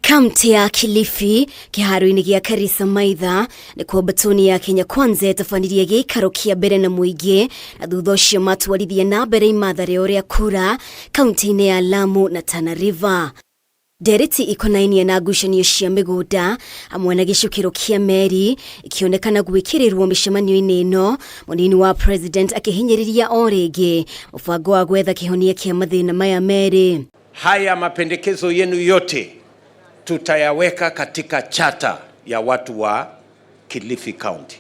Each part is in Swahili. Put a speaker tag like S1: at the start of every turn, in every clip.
S1: Kaunti ya Kilifi, kiharo-ini gia Karisa maitha, ni kwa batoni ya Kenya Kwanza etafanirie giikaro kia mbere na muingi, na thutha ucio matwarithia na mbere imatha uria kura, kaunti-ini ya Lamu na Tana River. Ndereti ikonainie na ngucanio cia migunda hamwe na gicukiro kia meri ikionekana gwikirirwo micemanio-ini ino, munini wa president akihinyiriria o ringi mubango wa gwetha kihonia kia mathina maya meri.
S2: Haya mapendekezo yenu yote tutayaweka katika chata ya watu wa Kilifi County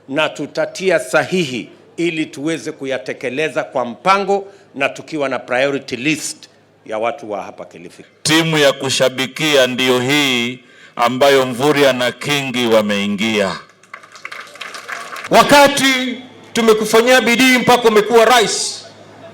S2: na tutatia sahihi ili tuweze kuyatekeleza kwa mpango na tukiwa na priority list ya watu wa hapa Kilifi.
S3: Timu ya kushabikia ndio hii ambayo Mvurya na Kingi wameingia.
S4: Wakati tumekufanyia bidii mpaka umekuwa rais,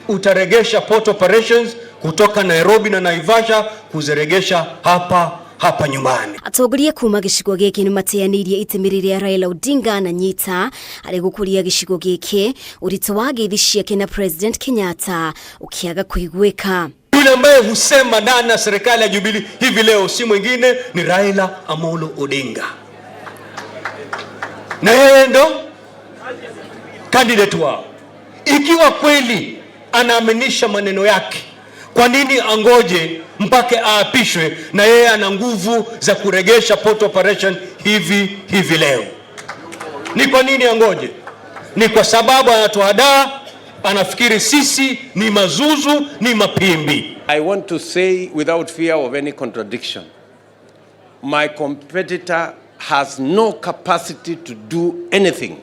S4: utaregesha port operations kutoka Nairobi na Naivasha kuziregesha hapa nyumbani.
S1: Atongoria kuma gicigo giki ni mateanirie itemi riria Raila Odinga ananyita ari gukuria gicigo giki, urito wa ngeithi ciake na President Kenyatta ukiaga kuigwika.
S4: Yule ambaye husema ndani ya serikali ya Jubilee hivi leo si mwingine ni Raila Amolo Odinga, na yeye ndo candidate wao. Ikiwa kweli anaaminisha maneno yake, kwa nini angoje mpaka aapishwe na yeye ana nguvu za kuregesha port operation hivi leo? Ni kwa nini angoje? Ni kwa sababu anatuhadaa, anafikiri sisi ni mazuzu, ni mapimbi.
S2: I want to say without fear of any contradiction, my competitor has no capacity to do anything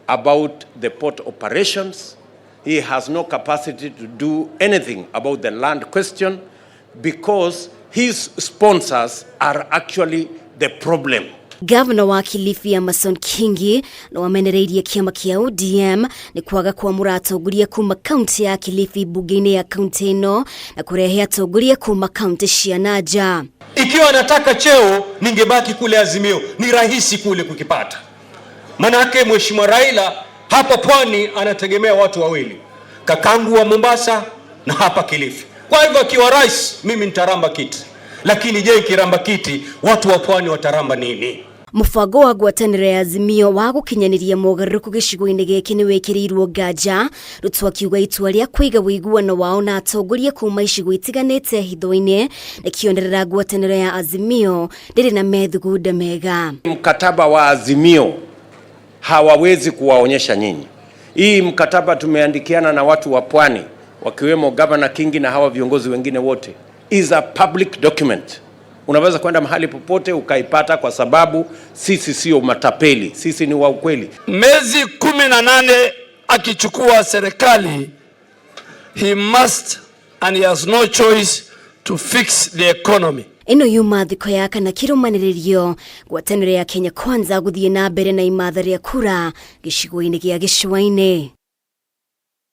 S2: about the port operations. He has no capacity to do anything about the land question because his sponsors are actually the problem.
S1: Governor wa Kilifi Amason Kingi no wamenereirie kiama kia ODM ni kwaga kuamura atongoria kuma kaunti ya Kilifi bunge-ini ya kaunti ino na kurehe atongoria kuma kaunti cia nanja.
S4: Ikiwa anataka cheo ningebaki kule Azimio, ni rahisi kule kukipata. Manake Mheshimiwa Raila hapa pwani anategemea watu wawili, kakangu wa Mombasa na hapa Kilifi. Kwa hivyo akiwa rais mimi nitaramba kiti, lakini je, kiramba kiti watu wa pwani wataramba nini?
S1: Mubango wa ngwataniro ya Azimio wa gukinyaniria mogaruku gicigo-ini giki ni wikirirwo nganja, Ruto akiuga itua ria kuiga wiguano wao na atongoria kuma icigo itiganite hitho-ini na kionerera ngwataniro ya Azimio ndiri na methugunda mega.
S2: Mkataba wa Azimio hawawezi kuwaonyesha nyinyi. Hii mkataba tumeandikiana na watu wa pwani wakiwemo Governor Kingi na hawa viongozi wengine wote, is a public document. Unaweza kwenda mahali popote ukaipata kwa sababu sisi sio matapeli, sisi ni wa ukweli.
S5: Miezi 18 akichukua serikali, he must and he has no choice to fix the economy.
S1: Ino yuma thiko ya kana kirumaniririo ngwataniro ya Kenya Kwanza guthie na mbere na imatha ria kura gicigo-ini gia Gicuaiini.